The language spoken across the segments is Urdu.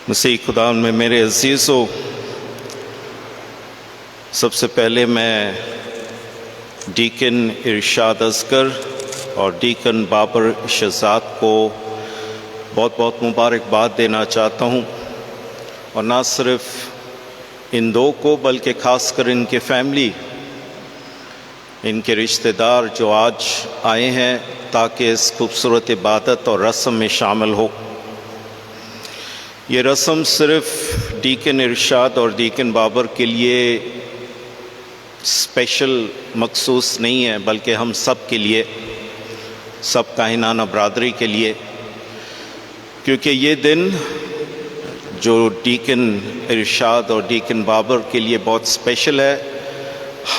مسیح خدا میں میرے عزیزو، سب سے پہلے میں ڈیکن ارشاد اصغر اور ڈیکن بابر شہزاد کو بہت بہت مبارکباد دینا چاہتا ہوں، اور نہ صرف ان دو کو بلکہ خاص کر ان کے فیملی، ان کے رشتہ دار جو آج آئے ہیں تاکہ اس خوبصورت عبادت اور رسم میں شامل ہو۔ یہ رسم صرف ڈیکن ارشاد اور ڈیکن بابر کے لیے اسپیشل مخصوص نہیں ہے، بلکہ ہم سب کے لیے، سب کائنانہ برادری کے لیے، کیونکہ یہ دن جو ڈیکن ارشاد اور ڈیکن بابر کے لیے بہت اسپیشل ہے،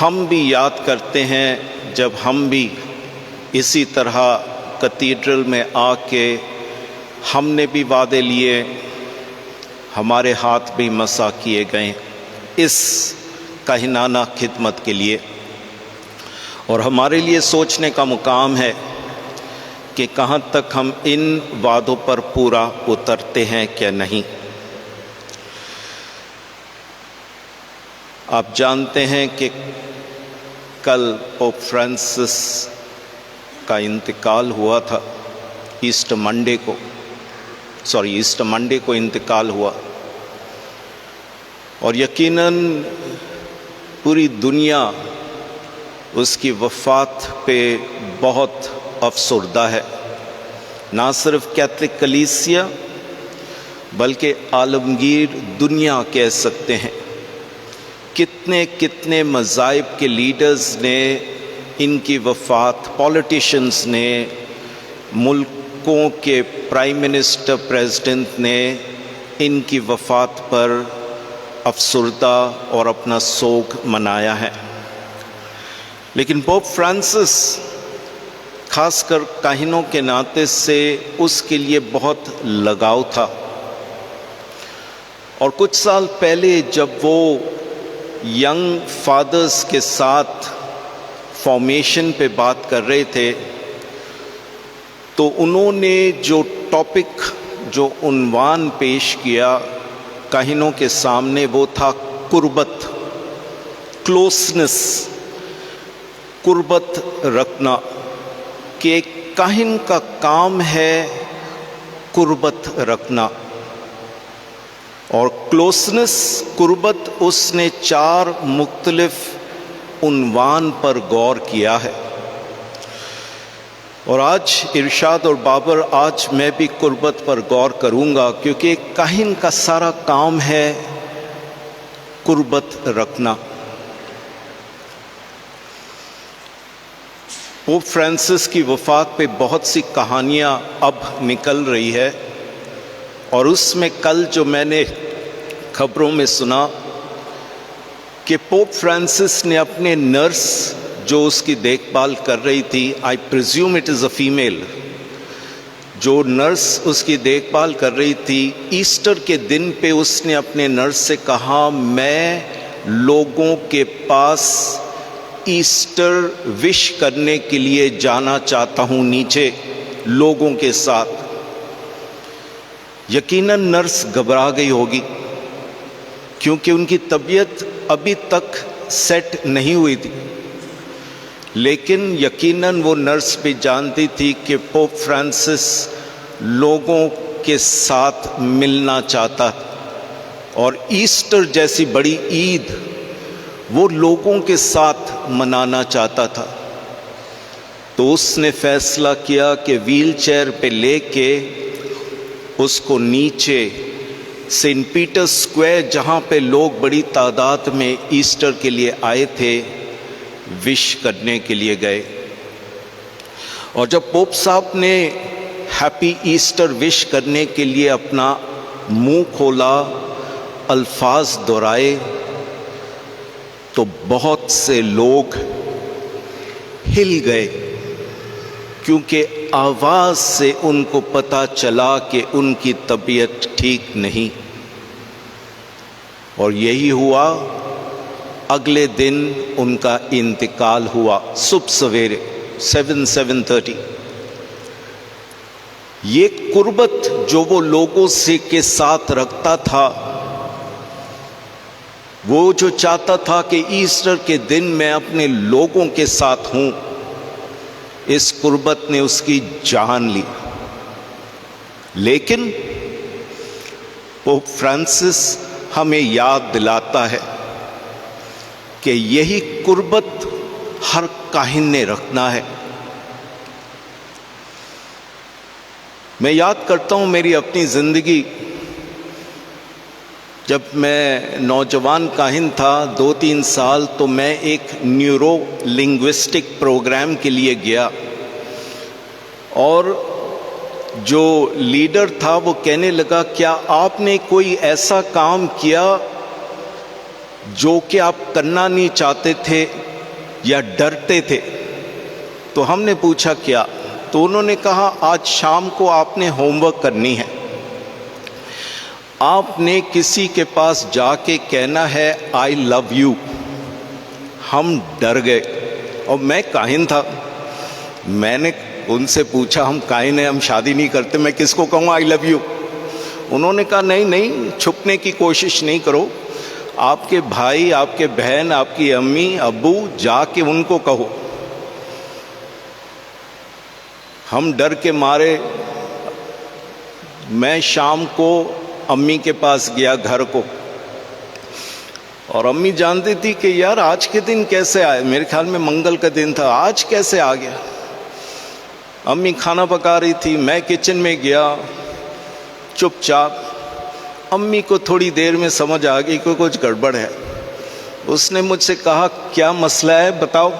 ہم بھی یاد کرتے ہیں جب ہم بھی اسی طرح کیتھیڈرل میں آ کے ہم نے بھی وعدے لیے، ہمارے ہاتھ بھی مسح کیے گئے اس کائنانہ خدمت کے لیے، اور ہمارے لیے سوچنے کا مقام ہے کہ کہاں تک ہم ان وعدوں پر پورا اترتے ہیں کیا نہیں۔ آپ جانتے ہیں کہ کل پوپ فرانسس کا انتقال ہوا تھا، ایسٹر منڈے کو انتقال ہوا، اور یقیناً پوری دنیا اس کی وفات پہ بہت افسردہ ہے، نہ صرف کیتھولک کلیسیا بلکہ عالمگیر دنیا کہہ سکتے ہیں۔ کتنے مذاہب کے لیڈرز نے ان کی وفات، پولیٹیشنز نے، ملکوں کے پرائم منسٹر، پریزیڈنٹ نے ان کی وفات پر افسردہ اور اپنا سوگ منایا ہے، لیکن پوپ فرانسس خاص کر کاہنوں کے ناطے سے اس کے لیے بہت لگاؤ تھا، اور کچھ سال پہلے جب وہ ینگ فادرز کے ساتھ فارمیشن پہ بات کر رہے تھے تو انہوں نے جو ٹاپک، جو عنوان پیش کیا کاہنوں کے سامنے، وہ تھا قربت، کلوسنس، قربت رکھنا، کہ ایک کاہن کا کام ہے قربت رکھنا، اور کلوسنس، قربت، اس نے 4 مختلف عنوان پر غور کیا ہے، اور آج ارشاد اور بابر، آج میں بھی قربت پر غور کروں گا، کیونکہ ایک کاہن کا سارا کام ہے قربت رکھنا۔ پوپ فرانسس کی وفات پہ بہت سی کہانیاں اب نکل رہی ہے، اور اس میں کل جو میں نے خبروں میں سنا کہ پوپ فرانسس نے اپنے نرس جو اس کی دیکھ بھال کر رہی تھی، آئی presume it is a female, جو نرس اس کی دیکھ بھال کر رہی تھی، ایسٹر کے دن پہ اس نے اپنے نرس سے کہا، میں لوگوں کے پاس ایسٹر وش کرنے کے لیے جانا چاہتا ہوں نیچے لوگوں کے ساتھ۔ یقیناً نرس گھبرا گئی ہوگی، کیونکہ ان کی طبیعت ابھی تک سیٹ نہیں ہوئی تھی، لیکن یقیناً وہ نرس بھی جانتی تھی کہ پوپ فرانسس لوگوں کے ساتھ ملنا چاہتا، اور ایسٹر جیسی بڑی عید وہ لوگوں کے ساتھ منانا چاہتا تھا۔ تو اس نے فیصلہ کیا کہ ویل چیئر پہ لے کے اس کو نیچے سینٹ پیٹر اسکوائر، جہاں پہ لوگ بڑی تعداد میں ایسٹر کے لیے آئے تھے، وش کرنے کے لیے گئے، اور جب پوپ صاحب نے ہیپی ایسٹر وش کرنے کے لیے اپنا منہ کھولا، الفاظ دہرائے، تو بہت سے لوگ ہل گئے، کیونکہ آواز سے ان کو پتہ چلا کہ ان کی طبیعت ٹھیک نہیں، اور یہی ہوا۔ اگلے دن ان کا انتقال ہوا، صبح سویرے 7:30۔ یہ قربت جو وہ لوگوں سے کے ساتھ رکھتا تھا، وہ جو چاہتا تھا کہ ایسٹر کے دن میں اپنے لوگوں کے ساتھ ہوں، اس قربت نے اس کی جان لی۔ لیکن پوپ فرانسس ہمیں یاد دلاتا ہے کہ یہی قربت ہر کاہن نے رکھنا ہے۔ میں یاد کرتا ہوں میری اپنی زندگی، جب میں نوجوان کاہن تھا 2-3 سال، تو میں ایک نیورو لنگوسٹک پروگرام کے لیے گیا، اور جو لیڈر تھا وہ کہنے لگا کیا آپ نے کوئی ایسا کام کیا جو کہ آپ کرنا نہیں چاہتے تھے یا ڈرتے تھے؟ تو ہم نے پوچھا کیا؟ تو انہوں نے کہا آج شام کو آپ نے ہوم ورک کرنی ہے، آپ نے کسی کے پاس جا کے کہنا ہے آئی لو یو۔ ہم ڈر گئے، اور میں کاہن تھا، میں نے ان سے پوچھا ہم کاہن ہیں، ہم شادی نہیں کرتے، میں کس کو کہوں آئی لو یو؟ انہوں نے کہا نہیں، چھپنے کی کوشش نہیں کرو، آپ کے بھائی، آپ کے بہن، آپ کی امی ابو، جا کے ان کو کہو۔ ہم ڈر کے مارے، میں شام کو امی کے پاس گیا گھر کو، اور امی جانتی تھی کہ یار آج کے دن کیسے آئے، میرے خیال میں منگل کا دن تھا، آج کیسے آ گیا۔ امی کھانا پکا رہی تھی، میں کچن میں گیا چپ چاپ۔ امی کو تھوڑی دیر میں سمجھ آ گئی کہ کچھ گڑبڑ ہے، اس نے مجھ سے کہا کیا مسئلہ ہے بتاؤ؟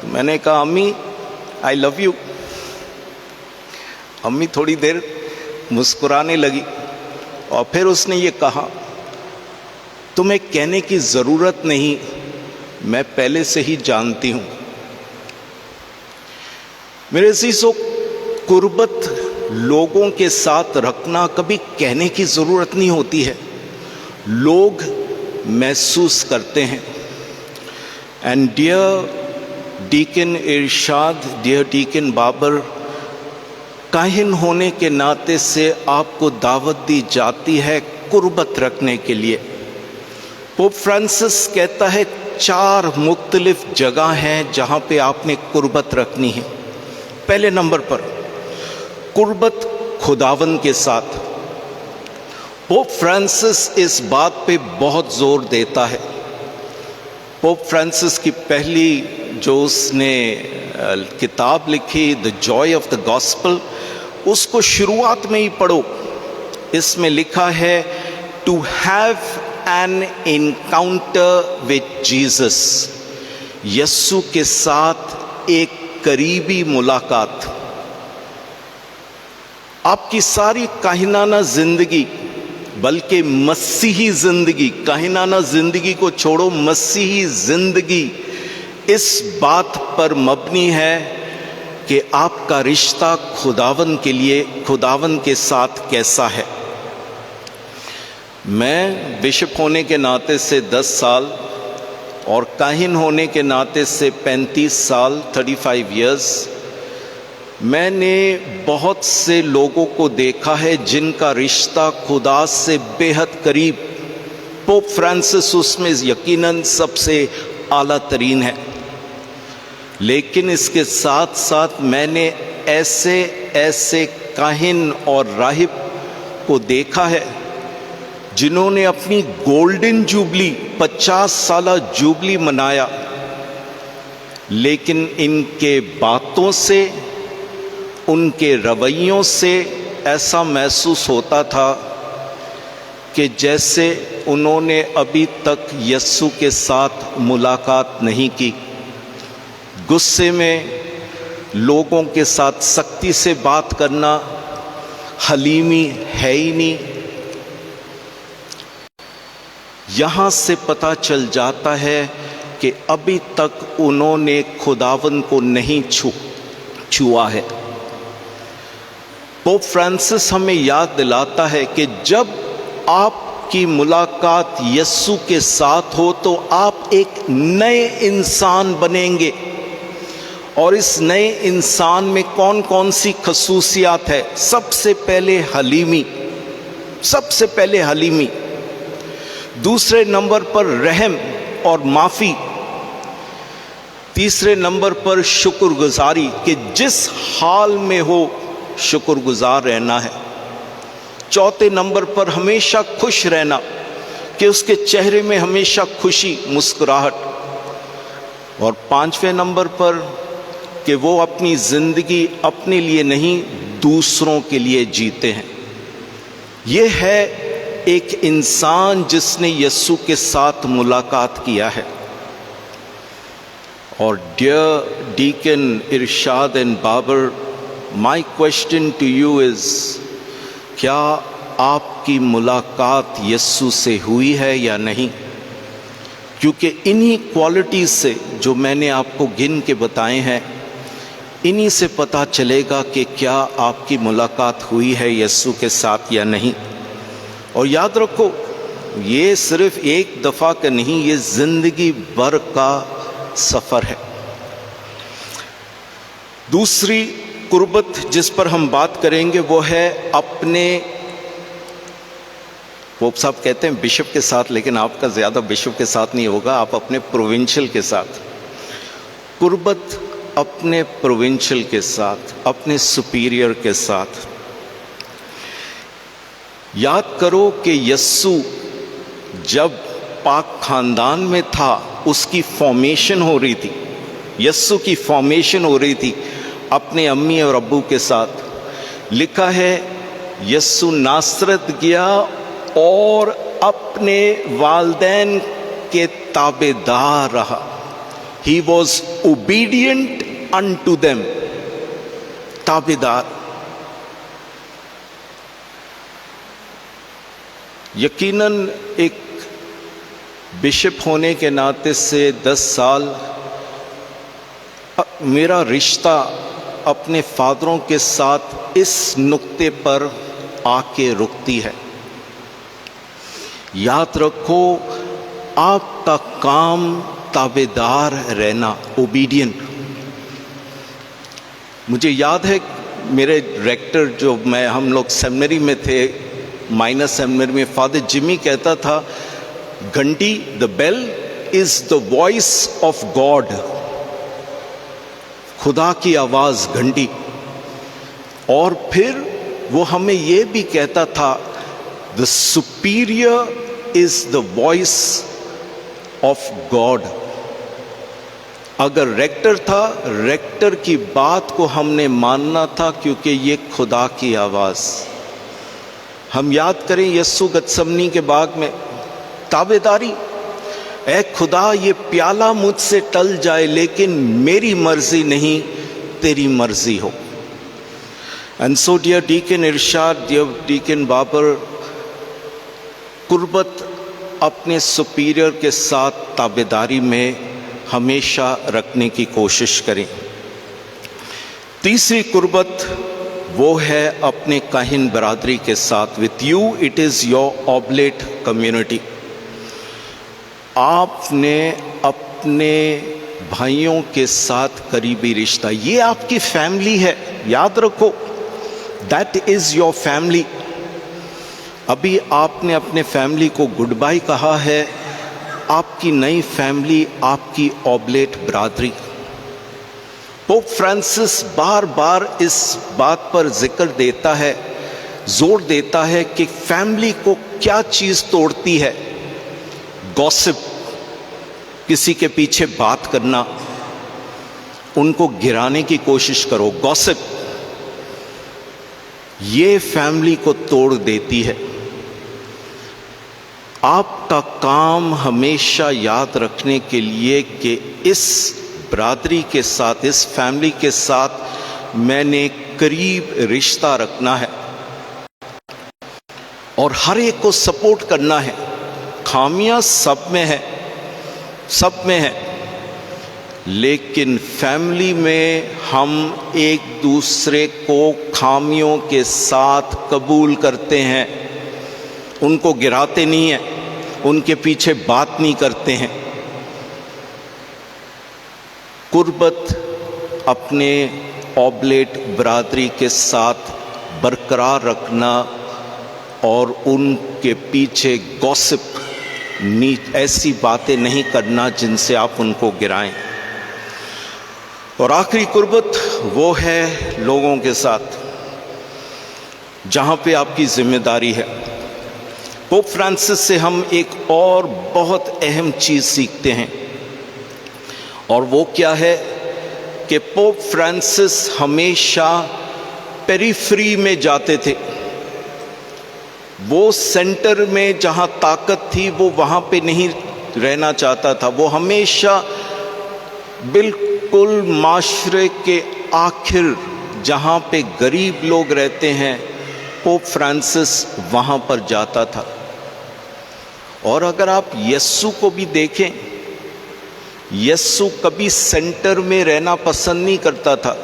میں نے کہا امی آئی لو یو۔ امی تھوڑی دیر مسکرانے لگی، اور پھر اس نے یہ کہا تمہیں کہنے کی ضرورت نہیں، میں پہلے سے ہی جانتی ہوں۔ میرے عزیزو، قربت لوگوں کے ساتھ رکھنا کبھی کہنے کی ضرورت نہیں ہوتی ہے، لوگ محسوس کرتے ہیں۔ And dear deacon Irshad, dear deacon Babar, کاہن ہونے کے ناطے سے آپ کو دعوت دی جاتی ہے قربت رکھنے کے لیے۔ پوپ فرانسس کہتا ہے 4 مختلف جگہ ہیں جہاں پہ آپ نے قربت رکھنی ہے۔ پہلے نمبر پر قربت خداوند کے ساتھ۔ پوپ فرانسس اس بات پہ بہت زور دیتا ہے۔ پوپ فرانسس کی پہلی جو اس نے کتاب لکھی The Joy of the Gospel، اس کو شروعات میں ہی پڑھو، اس میں لکھا ہے To have an encounter with Jesus، یسوع کے ساتھ ایک قریبی ملاقات۔ آپ کی ساری کاہنانہ زندگی، بلکہ مسیحی زندگی، کاہنانہ زندگی کو چھوڑو، مسیحی زندگی اس بات پر مبنی ہے کہ آپ کا رشتہ خداوند کے لیے، خداوند کے ساتھ کیسا ہے۔ میں بشپ ہونے کے ناطے سے 10 سال اور کاہن ہونے کے ناطے سے 35 سال 35 ایئرز، میں نے بہت سے لوگوں کو دیکھا ہے جن کا رشتہ خدا سے بے حد قریب، پوپ فرانسس اس میں یقیناً سب سے اعلیٰ ترین ہے۔ لیکن اس کے ساتھ ساتھ میں نے ایسے کاہن اور راہب کو دیکھا ہے جنہوں نے اپنی گولڈن جوبلی، 50 سالہ جوبلی منایا، لیکن ان کے باتوں سے، ان کے رویوں سے ایسا محسوس ہوتا تھا کہ جیسے انہوں نے ابھی تک یسوع کے ساتھ ملاقات نہیں کی۔ غصے میں لوگوں کے ساتھ سختی سے بات کرنا، حلیمی ہے ہی نہیں۔ یہاں سے پتہ چل جاتا ہے کہ ابھی تک انہوں نے خداوند کو نہیں چھوا ہے۔ پوپ فرانسس ہمیں یاد دلاتا ہے کہ جب آپ کی ملاقات یسوع کے ساتھ ہو تو آپ ایک نئے انسان بنیں گے، اور اس نئے انسان میں کون کون سی خصوصیات ہے؟ سب سے پہلے حلیمی، سب سے پہلے حلیمی، دوسرے نمبر پر رحم اور معافی، تیسرے نمبر پر شکر گزاری کہ جس حال میں ہو شکر گزار رہنا ہے، چوتھے نمبر پر ہمیشہ خوش رہنا کہ اس کے چہرے میں ہمیشہ خوشی، مسکراہٹ، اور پانچویں نمبر پر کہ وہ اپنی زندگی اپنے لیے نہیں دوسروں کے لیے جیتے ہیں۔ یہ ہے ایک انسان جس نے یسوع کے ساتھ ملاقات کیا ہے۔ اور dear deacon Irshad and Babar, my question to you is, کیا آپ کی ملاقات یسوع سے ہوئی ہے یا نہیں؟ کیونکہ انہی کوالٹیز سے جو میں نے آپ کو گن کے بتائے ہیں، انہی سے پتہ چلے گا کہ کیا آپ کی ملاقات ہوئی ہے یسوع کے ساتھ یا نہیں۔ اور یاد رکھو، یہ صرف ایک دفعہ کا نہیں، یہ زندگی بھر کا سفر ہے۔ دوسری قربت جس پر ہم بات کریں گے وہ ہے اپنے، پوپ صاحب کہتے ہیں بشپ کے ساتھ، لیکن آپ کا زیادہ بشپ کے ساتھ نہیں ہوگا، آپ اپنے پروونشل کے ساتھ۔ قربت اپنے پروونشل کے ساتھ، اپنے سپیریئر کے ساتھ۔ یاد کرو کہ یسوع جب پاک خاندان میں تھا، اس کی فارمیشن ہو رہی تھی، یسوع کی فارمیشن ہو رہی تھی اپنے امی اور ابو کے ساتھ۔ لکھا ہے یسوع ناصرت گیا اور اپنے والدین کے تابع دار رہا۔ He was obedient unto them، تابع دار۔ یقیناً ایک بشپ ہونے کے ناطے سے 10 سال میرا رشتہ اپنے فادروں کے ساتھ اس نقطے پر آ کے رکتی ہے۔ یاد رکھو، آپ کا کام تابع دار رہنا، اوبیڈینٹ۔ مجھے یاد ہے میرے ریکٹر جو ہم لوگ سیمنری میں تھے، مائنر سیمنری میں، فادر جمی کہتا تھا، گھنٹی دا بیل از دا وائس آف گاڈ، خدا کی آواز گھنٹی۔ اور پھر وہ ہمیں یہ بھی کہتا تھا، the superior is the voice of God۔ اگر ریکٹر تھا، ریکٹر کی بات کو ہم نے ماننا تھا، کیونکہ یہ خدا کی آواز۔ ہم یاد کریں یسوع گتسمنی کے باغ میں تابع داری، اے خدا یہ پیالہ مجھ سے ٹل جائے، لیکن میری مرضی نہیں تیری مرضی ہو۔ And so dear Deacon Irshad, dear Deacon Babar، قربت اپنے سپیریئر کے ساتھ تابع داری میں ہمیشہ رکھنے کی کوشش کریں۔ تیسری قربت وہ ہے اپنے کاہن برادری کے ساتھ۔ with you it is your oblate community۔ آپ نے اپنے بھائیوں کے ساتھ قریبی رشتہ، یہ آپ کی فیملی ہے، یاد رکھو، that is your family۔ ابھی آپ نے اپنے فیملی کو گڈ بائی کہا ہے، آپ کی نئی فیملی آپ کی اوبلیٹ برادری۔ پوپ فرانسس بار بار اس بات پر ذکر دیتا ہے، زور دیتا ہے کہ فیملی کو کیا چیز توڑتی ہے؟ گوسپ، کسی کے پیچھے بات کرنا، ان کو گرانے کی کوشش کرو، گوسپ، یہ فیملی کو توڑ دیتی ہے۔ آپ کا کام ہمیشہ یاد رکھنے کے لیے کہ اس برادری کے ساتھ، اس فیملی کے ساتھ میں نے قریب رشتہ رکھنا ہے اور ہر ایک کو سپورٹ کرنا ہے۔ خامیاں سب میں ہے، سب میں ہے، لیکن فیملی میں ہم ایک دوسرے کو خامیوں کے ساتھ قبول کرتے ہیں، ان کو گراتے نہیں ہیں، ان کے پیچھے بات نہیں کرتے ہیں۔ قربت اپنے اوبلیٹ برادری کے ساتھ برقرار رکھنا اور ان کے پیچھے گوسپ ایسی باتیں نہیں کرنا جن سے آپ ان کو گرائیں۔ اور آخری قربت وہ ہے لوگوں کے ساتھ جہاں پہ آپ کی ذمہ داری ہے۔ پوپ فرانسس سے ہم ایک اور بہت اہم چیز سیکھتے ہیں، اور وہ کیا ہے کہ پوپ فرانسس ہمیشہ پیریفری میں جاتے تھے۔ وہ سینٹر میں جہاں طاقت تھی وہ وہاں پہ نہیں رہنا چاہتا تھا، وہ ہمیشہ بالکل معاشرے کے آخر جہاں پہ غریب لوگ رہتے ہیں پوپ فرانسس وہاں پر جاتا تھا۔ اور اگر آپ یسوع کو بھی دیکھیں، یسوع کبھی سینٹر میں رہنا پسند نہیں کرتا تھا،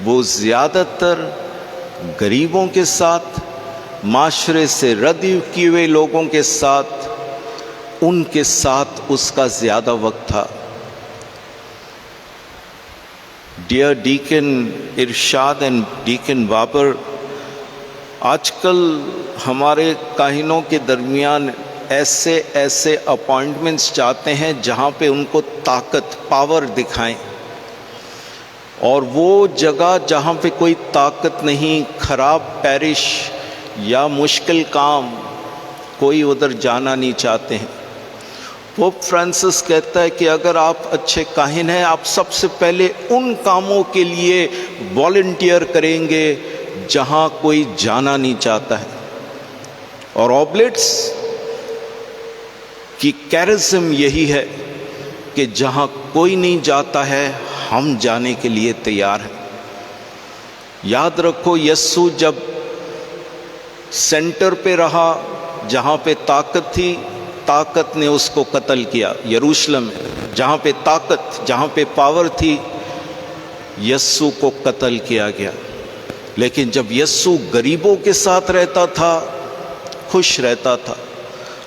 وہ زیادہ تر غریبوں کے ساتھ، معاشرے سے رد کیے ہوئے لوگوں کے ساتھ، ان کے ساتھ اس کا زیادہ وقت تھا۔ Dear deacon Irshad and deacon Babar, آج کل ہمارے کاہنوں کے درمیان ایسے اپوائنٹمنٹس چاہتے ہیں جہاں پہ ان کو طاقت، پاور دکھائیں، اور وہ جگہ جہاں پہ کوئی طاقت نہیں، خراب پیرش یا مشکل کام، کوئی ادھر جانا نہیں چاہتے ہیں۔ پوپ فرانسس کہتا ہے کہ اگر آپ اچھے کاہن ہیں، آپ سب سے پہلے ان کاموں کے لیے والنٹیئر کریں گے جہاں کوئی جانا نہیں چاہتا ہے۔ اور اوبلیٹس کی کیرزم یہی ہے کہ جہاں کوئی نہیں جاتا ہے ہم جانے کے لیے تیار ہیں۔ یاد رکھو، یسوع جب سینٹر پہ رہا، جہاں پہ طاقت تھی، طاقت نے اس کو قتل کیا۔ یروشلم میں جہاں پہ طاقت، جہاں پہ پاور تھی، یسوع کو قتل کیا گیا۔ لیکن جب یسوع غریبوں کے ساتھ رہتا تھا، خوش رہتا تھا،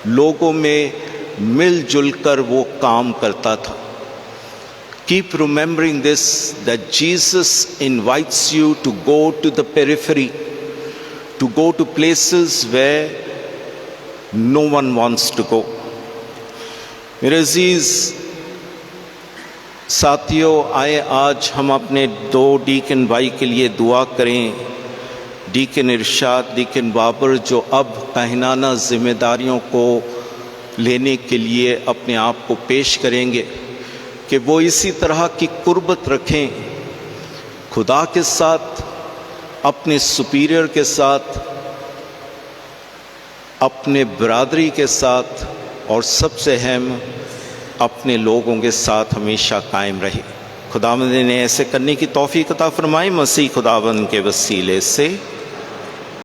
لوگوں میں مل جل کر وہ کام کرتا تھا۔ Keep remembering this, that Jesus invites you to go to the periphery, to go to places where no one wants to go. میرے عزیز ساتھیوں، آئے آج ہم اپنے دو ڈیکن بھائی کے لیے دعا کریں۔ ڈیکن ارشاد، ڈیکن بابر، جو اب کاہنانہ ذمہ داریوں کو لینے کے لیے اپنے آپ کو پیش کریں گے، کہ وہ اسی طرح کی قربت رکھیں خدا کے ساتھ، اپنے سپیریئر کے ساتھ، اپنے برادری کے ساتھ، اور سب سے اہم اپنے لوگوں کے ساتھ ہمیشہ قائم رہے۔ خداوند نے ایسے کرنے کی توفیق عطا فرمائے، مسیح خداوند کے وسیلے سے۔